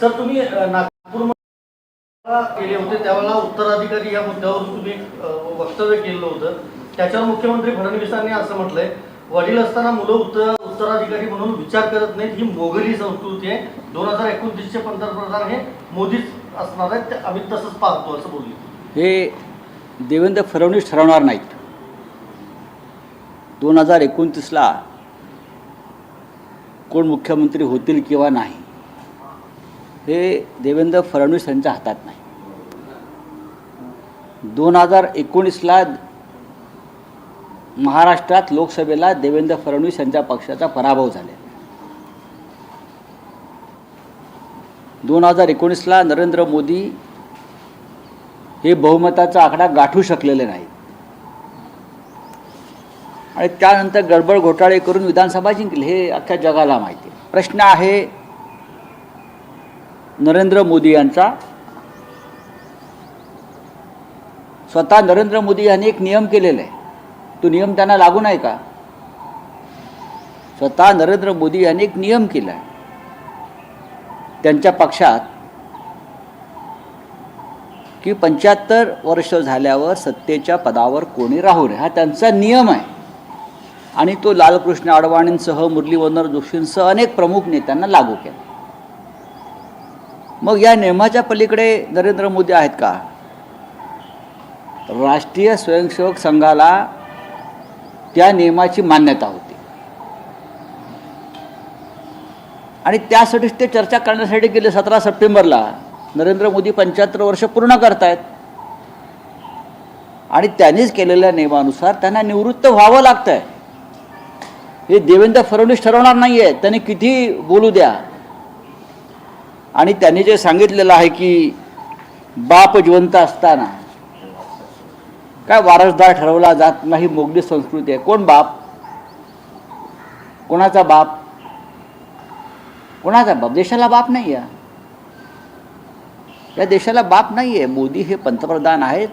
Sir, तुम्ही नागपूरमध्ये केले होते त्यावेळेला उत्तराधिकारी या मुद्द्यावर तुम्ही वक्तव्य केलं होतं. त्याच्यावर मुख्यमंत्री फडणवीसांनी असं म्हटलंय, वडील असताना मुलं उत्तराधिकारी म्हणून विचार करत नाहीत, ही मोगली संस्कृती आहे. 2029चे पंतप्रधान हे मोदीच असणार आहेत, आम्ही तसंच पाहतो असं बोलले. हे देवेंद्र फडणवीस ठरवणार नाहीत. 2029ला कोण मुख्यमंत्री होतील किंवा नाही हे देवेंद्र फडणवीस यांच्या हातात नाही. 2019ला महाराष्ट्रात लोकसभेला देवेंद्र फडणवीस यांच्या पक्षाचा पराभव झाला. 2019ला नरेंद्र मोदी हे बहुमताचा आकडा गाठू शकलेले नाही आणि त्यानंतर गडबड घोटाळे करून विधानसभा जिंकली, हे अख्ख्या जगाला माहिती आहे. प्रश्न आहे नरेंद्र मोदी यांचा. स्वतः नरेंद्र मोदी यांनी एक नियम केलेला आहे, तो नियम त्यांना लागू नाही का? स्वतः नरेंद्र मोदी यांनी एक नियम केला आहे त्यांच्या पक्षात की 75 वर्ष झाल्यावर सत्तेच्या पदावर कोणी राहू नये, हा त्यांचा नियम आहे. आणि तो लालकृष्ण अडवाणींसह मुरली मनोहर जोशींसह अनेक प्रमुख नेत्यांना लागू केला. मग या नियमाच्या पलीकडे नरेंद्र मोदी आहेत का? राष्ट्रीय स्वयंसेवक संघाला त्या नियमाची मान्यता होती आणि त्यासाठीच ते चर्चा करण्यासाठी गेले. 17 सप्टेंबरला नरेंद्र मोदी 75 वर्ष पूर्ण करतायत आणि त्यांनीच केलेल्या नियमानुसार त्यांना निवृत्त व्हावं लागतंय. हे देवेंद्र फडणवीस ठरवणार नाही आहे. त्यांनी किती बोलू द्या. आणि त्यांनी जे सांगितलेलं आहे की बाप जिवंत असताना काय वारसदार ठरवला जात नाही, मोगली संस्कृती आहे. कोण बाप? कोणाचा बाप? कोणाचा बाप? देशाला बाप नाही आहे. या देशाला बाप नाही आहे. मोदी हे पंतप्रधान आहेत.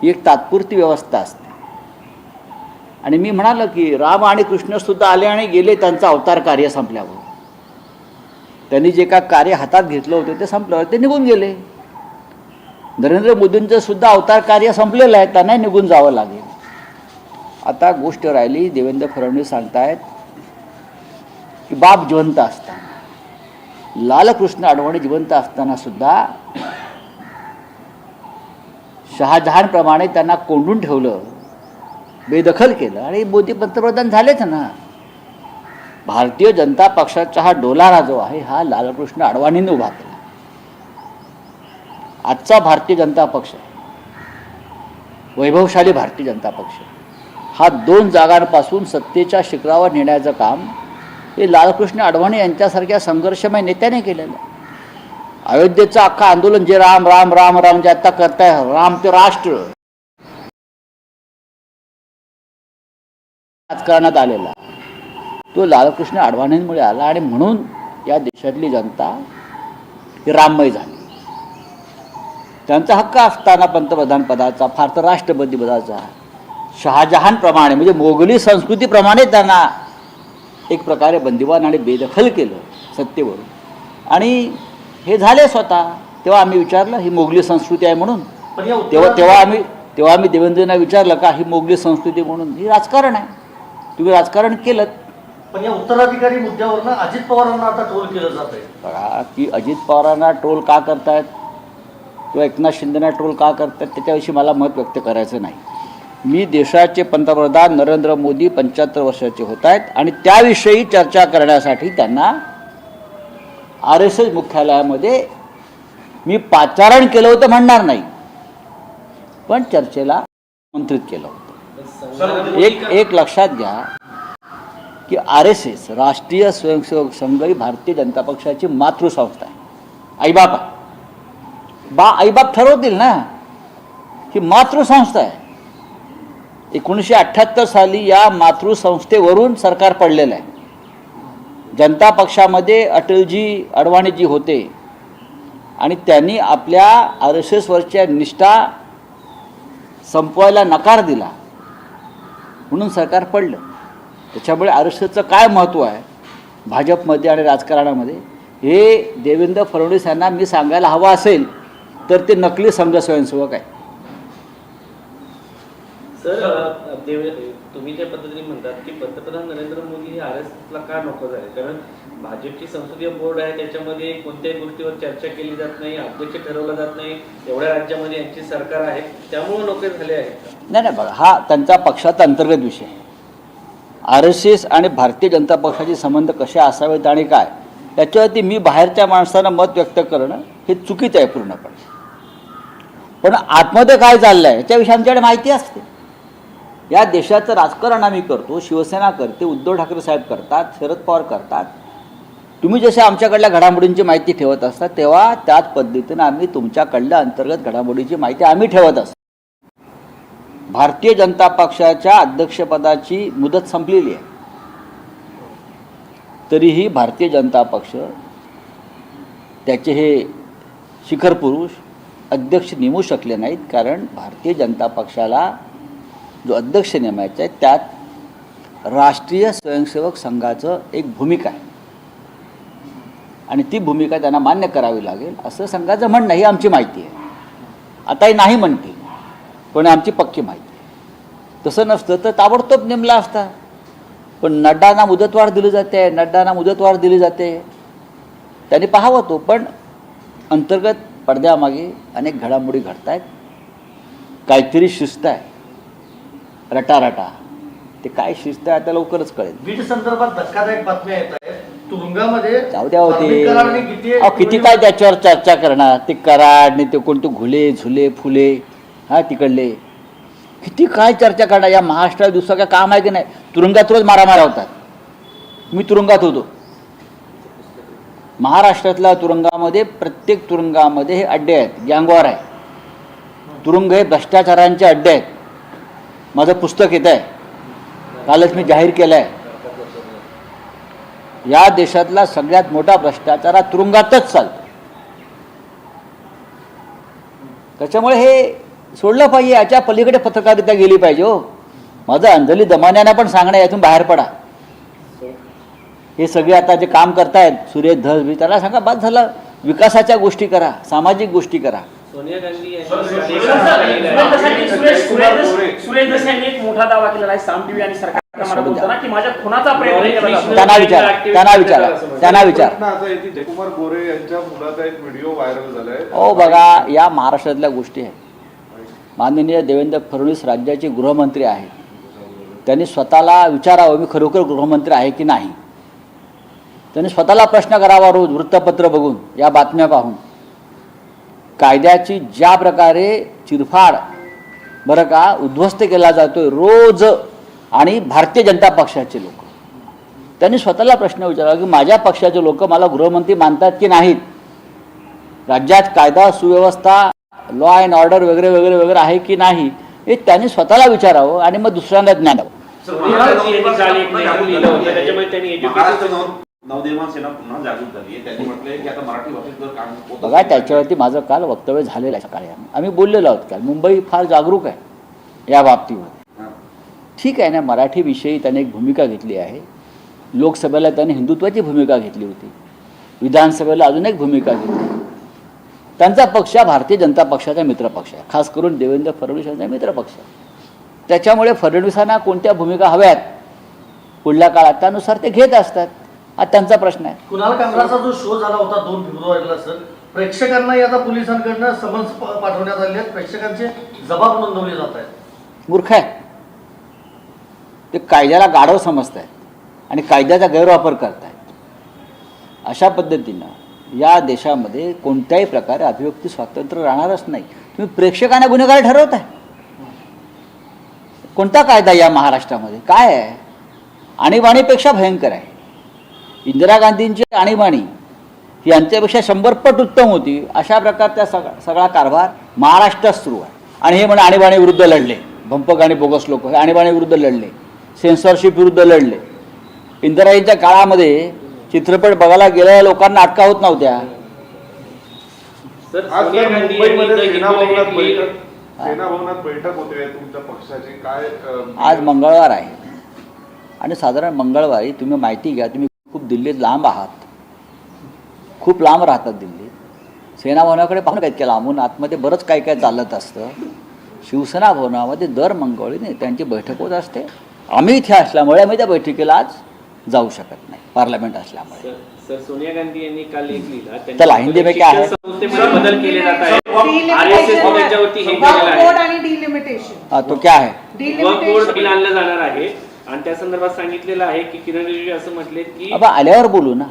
ही एक तात्पुरती व्यवस्था असते. आणि मी म्हणालो की राम आणि कृष्णसुद्धा आले आणि गेले त्यांचं अवतार कार्य संपल्यावर. त्यांनी जे काय कार्य हातात घेतलं होतं ते संपल्यावर ते निघून गेले. नरेंद्र मोदींचं सुद्धा अवतार कार्य संपलेलं आहे, त्यांना निघून जावं लागेल. आता गोष्ट राहिली, देवेंद्र फडणवीस सांगतायत की बाप जिवंत असताना, लालकृष्ण अडवाणी जिवंत असताना सुद्धा शहाजहानप्रमाणे त्यांना कोंडून ठेवलं, बेदखल केलं आणि मोदी पंतप्रधान झालेच ना. भारतीय जनता पक्षाचा हा डोलारा जो आहे हा लालकृष्ण अडवाणींनी उभा केला. आजचा भारतीय जनता पक्ष, वैभवशाली भारतीय जनता पक्ष, हा 2 जागांपासून सत्तेच्या शिखरावर नेण्याचं काम हे लालकृष्ण अडवाणी यांच्यासारख्या संघर्षमय नेत्याने केलेलं. अयोध्येचं अख्खं आंदोलन जे राम राम राम राम जे आता करताय, राम ते राष्ट्र राजकारणात आलेला, तो लालकृष्ण अडवाणींमुळे आला आणि म्हणून या देशातली जनता ही राममय झाली. त्यांचा हक्क असताना पंतप्रधान पदाचा, फार तर राष्ट्रपती पदाचा, शहाजहानप्रमाणे म्हणजे मोगली संस्कृतीप्रमाणे त्यांना एक प्रकारे बंदिवान आणि बेदखल केलं सत्तेवरून. आणि हे झाले स्वतः. तेव्हा आम्ही विचारलं ही मोगली संस्कृती आहे म्हणून. तेव्हा आम्ही देवेंद्रना विचारलं का ही मोगली संस्कृती म्हणून? ही राजकारण आहे, तुम्ही राजकारण केलं. पण या उत्तराधिकारी मुद्द्यावरनं अजित पवारांना आता ट्रोल केलं जात आहे. बघा की अजित पवारांना ट्रोल का करतायत किंवा एकनाथ शिंदेना ट्रोल का करतात त्याच्याविषयी मला मत व्यक्त करायचं नाही. मी देशाचे पंतप्रधान नरेंद्र मोदी 75 वर्षाचे होत आहेत आणि त्याविषयी चर्चा करण्यासाठी त्यांना RSS मुख्यालयामध्ये मी पाचारण केलं होतं म्हणणार नाही, पण चर्चेला आमंत्रित केलं होतं. एक लक्षात घ्या की RSS राष्ट्रीय स्वयंसेवक संघ ही भारतीय जनता पक्षाची मातृसंस्था आहे. आईबाप आहे. आईबाप ठरवतील ना, ही मातृसंस्था आहे. 1978 साली या मातृसंस्थेवरून सरकार पडलेलं आहे. जनता पक्षामध्ये अटलजी अडवाणीजी होते आणि त्यांनी आपल्या RSSवरच्या निष्ठा संपवायला नकार दिला म्हणून सरकार पडलं. त्याच्यामुळे RSSचं काय महत्त्व आहे भाजपमध्ये आणि राजकारणामध्ये हे देवेंद्र फडणवीस यांना मी सांगायला हवं असेल तर ते नकली संघ स्वयंसेवक आहे. सर तुम्ही ज्या पद्धतीने म्हणतात की पंतप्रधान नरेंद्र मोदी हे RSSला का नको झाले, कारण भाजपची संसदीय बोर्ड आहे, त्याच्यामध्ये कोणत्याही गोष्टीवर चर्चा केली जात नाही, अध्यक्ष ठरवलं जात नाही, एवढ्या राज्यामध्ये यांची सरकार आहे, त्यामुळे नको झाले आहेत. नाही बघा, हा त्यांचा पक्षाचा अंतर्गत विषय. RSS आणि भारतीय जनता पक्षाचे संबंध कसे असावेत आणि काय याच्यावरती मी बाहेरच्या माणसांना मत व्यक्त करणं हे चुकीचं आहे पूर्णपणे. पण आतमध्ये काय चाललं आहे याच्याविषयी आमच्याकडे माहिती असते. या देशाचं राजकारण आम्ही करतो, शिवसेना करते, उद्धव ठाकरे साहेब करतात, शरद पवार करतात. तुम्ही जसे आमच्याकडल्या घडामोडींची माहिती ठेवत असता तेव्हा त्याच पद्धतीनं आम्ही तुमच्याकडल्या अंतर्गत घडामोडीची माहिती आम्ही ठेवत असतो. भारतीय जनता पक्षाच्या अध्यक्षपदाची मुदत संपलेली आहे, तरीही भारतीय जनता पक्ष त्याचे हे शिखर पुरुष अध्यक्ष नेमू शकले नाहीत. कारण भारतीय जनता पक्षाला जो अध्यक्ष नेमायचा आहे त्यात राष्ट्रीय स्वयंसेवक संघाचं एक भूमिका आहे आणि ती भूमिका त्यांना मान्य करावी लागेल असं संघाचं म्हणणं, ही आमची माहिती आहे. आताही नाही म्हणते पण आमची पक्की माहिती आहे. तसं नसतं तर ताबडतोब नेमला असता. पण नड्डांना मुदतवाढ दिली जाते, नड्डांना मुदतवाढ दिली जाते, त्यांनी पाहावं तो. पण अंतर्गत पडद्यामागे अनेक घडामोडी घडत आहेत. काहीतरी शिस्त आहे, रटारटा. ते काय शिस्त आहे आता लवकरच कळेल. बीड संदर्भात धक्कादायक बातम्या येत आहेत. तुरुंगामध्ये जाऊ द्या होते होते किती काय त्याच्यावर चर्चा करणार. ते कराड आणि ते कोणते घुले झुले फुले हा तिकडले किती काय चर्चा करणार. या महाराष्ट्रात दुसरं काय काम आहे की नाही. तुरुंगात रोज मारामारा होतात. मी तुरुंगात होतो. महाराष्ट्रातल्या तुरुंगामध्ये प्रत्येक तुरुंगामध्ये हे अड्डे आहेत, गँगवॉर आहे. तुरुंग हे भ्रष्टाचारांचे अड्डे आहेत. माझं पुस्तक येत आहे, कालच मी जाहीर केलं आहे. या देशातला सगळ्यात मोठा भ्रष्टाचार हा तुरुंगातच चालतो. त्याच्यामुळे हे सोडलं पाहिजे. याच्या पलीकडे पत्रकारिता गेली पाहिजे. हो, माझं अंजली दमान्यांना पण सांगणं, यातून बाहेर पडा. हे सगळे आता जे काम करतायत सुरेश धस बी, त्याला सांगा बाद झालं. विकासाच्या गोष्टी करा, सामाजिक गोष्टी करा. सोनिया गांधी सुरेश दस यांनी एक मोठा दावा केलेला आहे साम टीव्ही आणि सरकार बोलताना की माझ्या खुनाचा प्रयत्न केला जातो. त्यांना विचार. जयकुमार गोरे यांच्या मुलाचा एक व्हिडिओ व्हायरल झालाय. हो बघा, या महाराष्ट्रातल्या गोष्टी आहेत. माननीय देवेंद्र फडणवीस राज्याचे गृहमंत्री आहेत. त्यांनी स्वतःला विचारावं मी खरोखर गृहमंत्री आहे की नाही. त्यांनी स्वतःला प्रश्न करावा रोज वृत्तपत्र बघून, या बातम्या पाहून. कायद्याची ज्या प्रकारे चिरफाड बरं का उद्ध्वस्त केला जातोय रोज, आणि भारतीय जनता पक्षाचे लोक, त्यांनी स्वतःला प्रश्न विचारावा की माझ्या पक्षाचे लोक मला गृहमंत्री मानतात की नाहीत. राज्यात कायदा सुव्यवस्था, लॉ अँड ऑर्डर वगैरे वगैरे वगैरे आहे की नाही हे त्यांनी स्वतःला विचारावं आणि मग दुसऱ्यांना ज्ञान द्यावं. नवनिर्माण सेना पुन्हा जागृत झाली आहे. त्यांनी म्हटलंय की आता मराठी भाषेत जर काम होत बघा, त्याच्यावरती माझं काल वक्तव्य झालेलं आहे. सकाळी आम्ही बोललेलो आहोत. काल मुंबई फार जागरूक आहे या बाबतीवर. ठीक आहे ना, मराठीविषयी त्याने एक भूमिका घेतली आहे. लोकसभेला त्याने हिंदुत्वाची भूमिका घेतली होती, विधानसभेला अजून एक भूमिका घेतली. त्यांचा पक्ष भारतीय जनता पक्षाचा मित्रपक्ष आहे, खास करून देवेंद्र फडणवीस यांचा मित्रपक्ष. त्याच्यामुळे फडणवीसांना कोणत्या भूमिका हव्यात पुढल्या काळात त्यानुसार ते घेत असतात. हा त्यांचा प्रश्न आहे. कुणाल कामराचा जो शो झाला होता 2 फेब्रुवारीला सर, प्रेक्षकांनाही आता पोलिसांकडनं समन्स पाठवण्यात आले आहेत. प्रेक्षकांचे जबाब नोंदवले जात आहेत. मूर्ख आहे ते. कायद्याला गाढव समजत आहेत आणि कायद्याचा गैरवापर करत आहेत. अशा पद्धतीनं या देशामध्ये कोणत्याही प्रकारे अभिव्यक्ती स्वातंत्र्य राहणारच नाही. तुम्ही प्रेक्षकांना गुन्हेगार ठरवताय. कोणता कायदा या महाराष्ट्रामध्ये काय आहे? आणीबाणीपेक्षा भयंकर आहे. इंदिरा गांधींची आणीबाणी यांच्यापेक्षा 100 पट उत्तम होती. अशा प्रकारचा सगळा कारभार महाराष्ट्रात सुरू आहे. आणि हे म्हणे आणीबाणी विरुद्ध लढले, भंपक आणि बोगस लोक हे आणीबाणी विरुद्ध लढले, सेन्सॉरशिप विरुद्ध लढले. इंदिराजींच्या काळामध्ये चित्रपट बघायला गेलेल्या लोकांना अटका होत नव्हत्या. आज सोनिया गांधी मुंबईमध्ये यांनी सेना भवनात बैठक होते तुमच्या पक्षाची. काय आज मंगळवार आहे आणि साधारण मंगळवारी तुम्ही माहिती घ्या, तुम्ही खूप दिल्लीत लांब आहात, खूप लांब राहतात दिल्लीत. सेना भवनाकडे पाहून काय इतक्या लांबून आतमध्ये बरंच काय काय चालत असतं. शिवसेना भवनामध्ये दर मंगळवारी त्यांची बैठक होत असते. आम्ही इथे असल्यामुळे आम्ही त्या बैठकीला आज जाऊ शकत नाही, पार्लमेंट असल्यामुळे. सर सोनिया गांधी यांनी काल एक लिहिला चला, हिंदी में क्या है? शिक्षण संस्थेमध्ये बदल केले जात आहेत. RSS ने त्याच्यावरती हे केलेलं आहे. कोड आणि डिलिमिटेशन. हाँ, तो क्या है? वर्क बोर्ड बिल आणलं जाणार आहे आणि त्या संदर्भात सांगितलेलं आहे की किरण रिजिजू असं म्हटले की अब आल्यावर बोलू ना.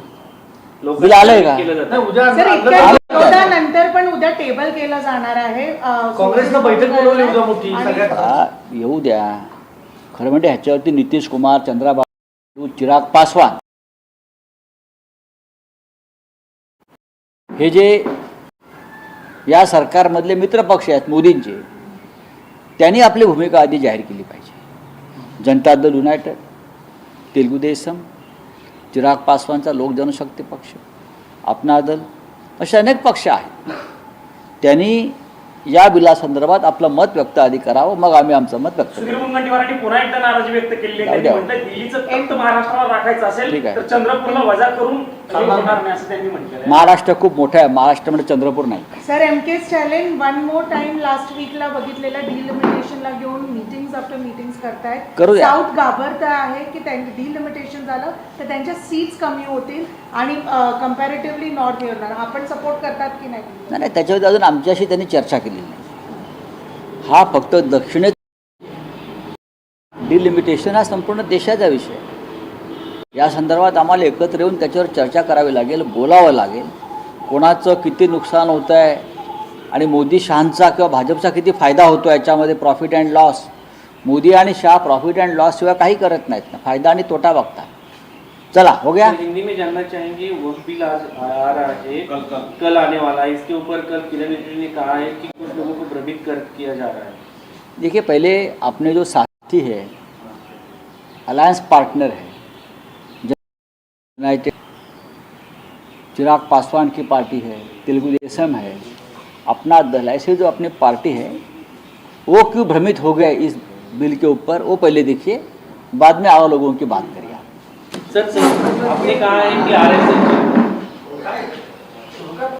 लोकांना बिल आलंय का? केलं नाही, जातं. उद्या सर आणलं इतक्या जातं. विरोधानंतर पण उद्या टेबल केलं जाणार आहे. काँग्रेसनं बैठक बोलवली उद्या मोठी आणि- सगळ्यात. हा, येऊ द्या. खरं म्हणजे ह्याच्यावरती नितीश कुमार, चंद्राबाबू, चिराग पासवान हे जे या सरकारमधले मित्रपक्ष आहेत मोदींचे, त्यांनी आपली भूमिका आधी जाहीर केली पाहिजे. जनता दल युनायटेड, तेलुगू देशम, चिराग पासवानचा लोक जनशक्ती पक्ष, अपना दल, असे अनेक पक्ष आहेत. त्यांनी या बिलासंदर्भात आपलं मत व्यक्त आधी करावं, मग आम्ही आमचं मत व्यक्त सुधीर करू. मुनगंटीवारांनी पुन्हा एकदा नाराजी व्यक्त केली आहे. जाऊ त्यांनी द्या. म्हटलं दिल्लीचं फक्त महाराष्ट्राला राखायचं असेल ठीक आहे. तर चंद्रपूरला वजा करून हे होणार नाही असं त्यांनी म्हटलेलं आहे. महाराष्ट्र खूप मोठं आहे, महाराष्ट्रामध्ये चंद्रपूर नाही. Sir MK. Stalin one more time last वीकला बघितलेल्या डिलिमिटेशनला घेऊन मीटिंग्स आफ्टर मीटिंग्स करतायत. करू द्या. साऊथ घाबरत आहे की त्यांचं डिलिमिटेशन झालं तर त्यांच्या सीट्स कमी होतील आणि कम्पॅरेटिव्हली नॉर्थ येणार. आपण सपोर्ट करतात की नाही? नाही नाही, त्याच्यावर अजून आमच्याशी त्यांनी चर्चा केलेली नाही. हा फक्त दक्षिणेत डिलिमिटेशन हा संपूर्ण देशाचा विषय आहे. या संदर्भात आम्हाला एकत्र येऊन त्याच्यावर चर्चा करावी लागेल, बोलावं लागेल. कोणाचं किती नुकसान होतं आहे आणि मोदी शहांचा किंवा भाजपचा किती फायदा होतो याच्यामध्ये प्रॉफिट अँड लॉस. मोदी आणि शाह प्रॉफिट अँड लॉस शिवाय काही करत नाहीत ना, फायदा आणि तोटा बघतात. चला हो गया. सर, हिंदी में जानना चाहेंगे वक्त बिल आज आ रहा है, कल आने वाला है. इसके ऊपर कल किरण रिजिजू ने कहा है कि कुछ लोगों को भ्रमित किया जा रहा है. देखिए, पहले अपने जो साथी है, अलायंस पार्टनर है, यूनाइटेड, चिराग पासवान की पार्टी है, तेलुगु देशम है, अपना दल, ऐसे जो अपनी पार्टी है वो क्यों भ्रमित हो गए इस बिल के ऊपर, वो पहले देखिए, बाद में और लोगों की बात करिए. सर आपने कहा है कि RSS